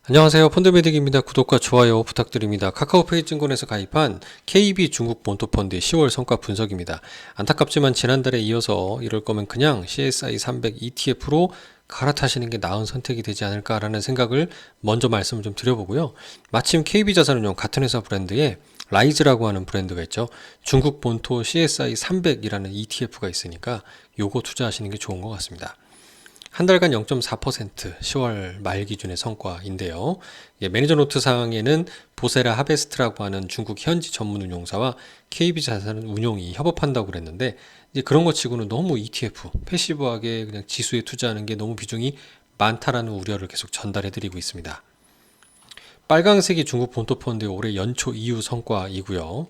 안녕하세요. 펀드메딕입니다. 구독과 좋아요 부탁드립니다. 카카오페이 증권에서 가입한 KB 중국 본토펀드의 10월 성과 분석입니다. 안타깝지만 지난달에 이어서 이럴 거면 그냥 CSI 300 ETF로 갈아타시는 게 나은 선택이 되지 않을까라는 생각을 먼저 말씀을 좀 드려보고요. 마침 KB자산운용 같은 회사 브랜드에 라이즈라고 하는 브랜드가 있죠. 중국 본토 CSI 300이라는 ETF가 있으니까 요거 투자하시는 게 좋은 것 같습니다. 한 달간 0.4% 10월 말 기준의 성과인데요. 매니저 노트 상에는 보세라 하베스트라고 하는 중국 현지 전문 운용사와 KB자산 운용이 협업한다고 그랬는데 이제 그런 것 치고는 너무 ETF, 패시브하게 그냥 지수에 투자하는 게 너무 비중이 많다라는 우려를 계속 전달해드리고 있습니다. 빨강색이 중국 본토펀드의 올해 연초 이후 성과이고요.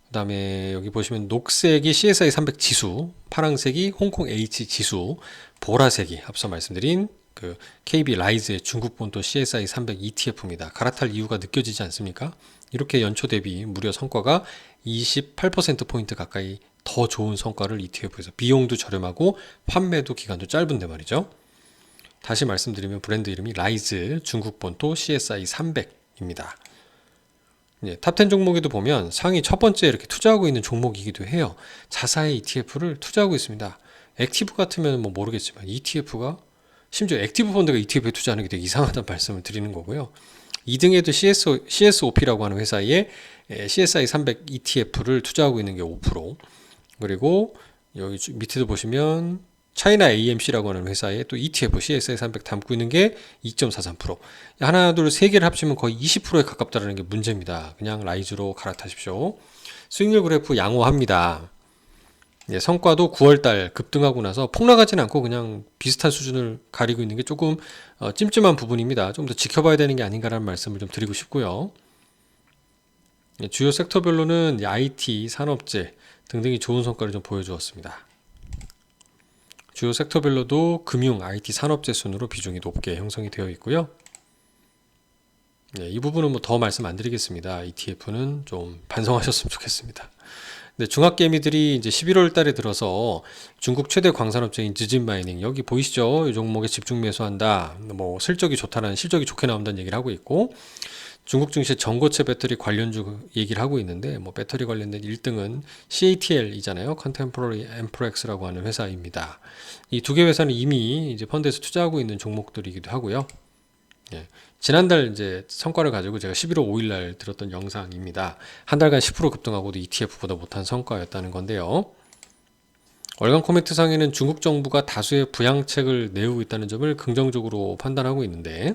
그 다음에 여기 보시면 녹색이 CSI 300 지수, 파란색이 홍콩 H 지수, 보라색이 앞서 말씀드린 그 KB 라이즈의 중국 본토 CSI 300 ETF입니다. 갈아탈 이유가 느껴지지 않습니까? 이렇게 연초 대비 무려 성과가 28%포인트 가까이 더 좋은 성과를 ETF에서 비용도 저렴하고 판매도 기간도 짧은데 말이죠. 다시 말씀드리면 브랜드 이름이 라이즈 중국 본토 CSI 300입니다. 탑10 종목에도 보면 상위 첫 번째 이렇게 투자하고 있는 종목이기도 해요. 자사의 ETF를 투자하고 있습니다. 액티브 같으면 뭐 모르겠지만 ETF가 심지어 액티브 펀드가 ETF에 투자하는 게 되게 이상하다는 말씀을 드리는 거고요. 2등에도 CSOP라고 하는 회사에 CSI 300 ETF를 투자하고 있는 게 5%, 그리고 여기 밑에도 보시면 차이나 AMC라고 하는 회사에 또 ETF CSI 300 담고 있는 게 2.43%. 하나, 둘, 세 개를 합치면 거의 20%에 가깝다는 게 문제입니다. 그냥 라이즈로 갈아타십시오. 수익률 그래프 양호합니다. 성과도 9월달 급등하고 나서 폭락하지는 않고 그냥 비슷한 수준을 가리고 있는 게 조금 찜찜한 부분입니다. 좀 더 지켜봐야 되는 게 아닌가라는 말씀을 좀 드리고 싶고요. 주요 섹터별로는 IT, 산업재 등등이 좋은 성과를 좀 보여주었습니다. 주요 섹터별로도 금융, IT, 산업재 순으로 비중이 높게 형성이 되어 있고요. 이 부분은 뭐 더 말씀 안 드리겠습니다. ETF는 좀 반성하셨으면 좋겠습니다. 중학개미들이 이제 11월 달에 들어서 중국 최대 광산업체인 지진 마이닝, 여기 보이시죠? 이 종목에 집중 매수한다. 뭐 실적이 좋다는, 실적이 좋게 나온다는 얘기를 하고 있고, 중국 증시 전고체 배터리 관련주 얘기를 하고 있는데, 뭐 배터리 관련된 1등은 CATL이잖아요. Contemporary Amperex라고 하는 회사입니다. 이 두 개 회사는 이미 이제 펀드에서 투자하고 있는 종목들이기도 하고요. 지난달 이제 성과를 가지고 제가 11월 5일 날 들었던 영상입니다. 한 달간 10% 급등하고도 ETF보다 못한 성과였다는 건데요. 월간 코멘트 상에는 중국 정부가 다수의 부양책을 내오고 있다는 점을 긍정적으로 판단하고 있는데,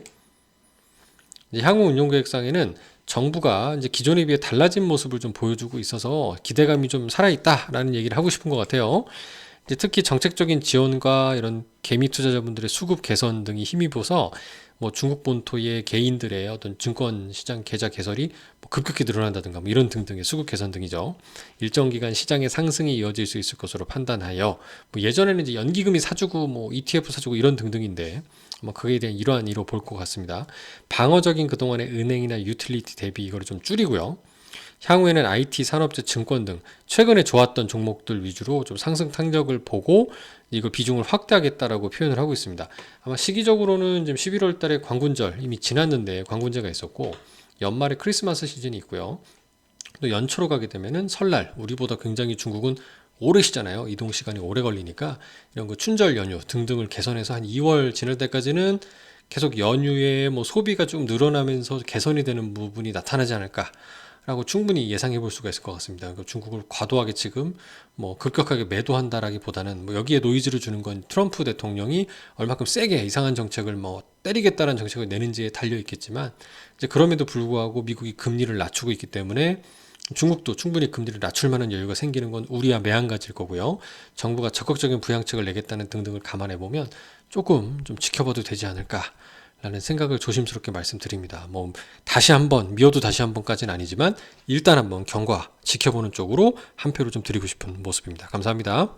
향후 운용 계획상에는 정부가 이제 기존에 비해 달라진 모습을 좀 보여주고 있어서 기대감이 좀 살아있다라는 얘기를 하고 싶은 것 같아요. 이제 특히 정책적인 지원과 이런 개미 투자자분들의 수급 개선 등이 힘입어서 뭐 중국 본토의 개인들의 어떤 증권 시장 계좌 개설이 뭐 급격히 늘어난다든가 뭐 이런 등등의 수급 개선 등이죠. 일정 기간 시장의 상승이 이어질 수 있을 것으로 판단하여, 뭐 예전에는 이제 연기금이 사주고 뭐 ETF 사주고 이런 등등인데 뭐 그에 대한 이러한 이로 볼 것 같습니다. 방어적인 그동안의 은행이나 유틸리티 대비 이거를 좀 줄이고요. 향후에는 IT, 산업재, 증권 등 최근에 좋았던 종목들 위주로 좀 상승 탄력을 보고 이거 비중을 확대하겠다라고 표현을 하고 있습니다. 아마 시기적으로는 지금 11월 달에 광군절 이미 지났는데 광군제가 있었고, 연말에 크리스마스 시즌이 있고요. 또 연초로 가게 되면은 설날, 우리보다 굉장히 중국은 오래 쉬잖아요. 이동 시간이 오래 걸리니까 이런 거 춘절 연휴 등등을 개선해서 한 2월 지날 때까지는 계속 연휴에 뭐 소비가 좀 늘어나면서 개선이 되는 부분이 나타나지 않을까 라고 충분히 예상해 볼 수가 있을 것 같습니다. 그러니까 중국을 과도하게 지금 뭐 급격하게 매도한다라기보다는 뭐 여기에 노이즈를 주는 건 트럼프 대통령이 얼마큼 세게 이상한 정책을 뭐 때리겠다는 정책을 내는지에 달려 있겠지만, 이제 그럼에도 불구하고 미국이 금리를 낮추고 있기 때문에 중국도 충분히 금리를 낮출 만한 여유가 생기는 건 우리와 매한가지일 거고요. 정부가 적극적인 부양책을 내겠다는 등등을 감안해 보면 조금 좀 지켜봐도 되지 않을까 라는 생각을 조심스럽게 말씀드립니다. 뭐 다시 한번 미워도 다시 한번까지는 아니지만 일단 한번 경과 지켜보는 쪽으로 한 표를 좀 드리고 싶은 모습입니다. 감사합니다.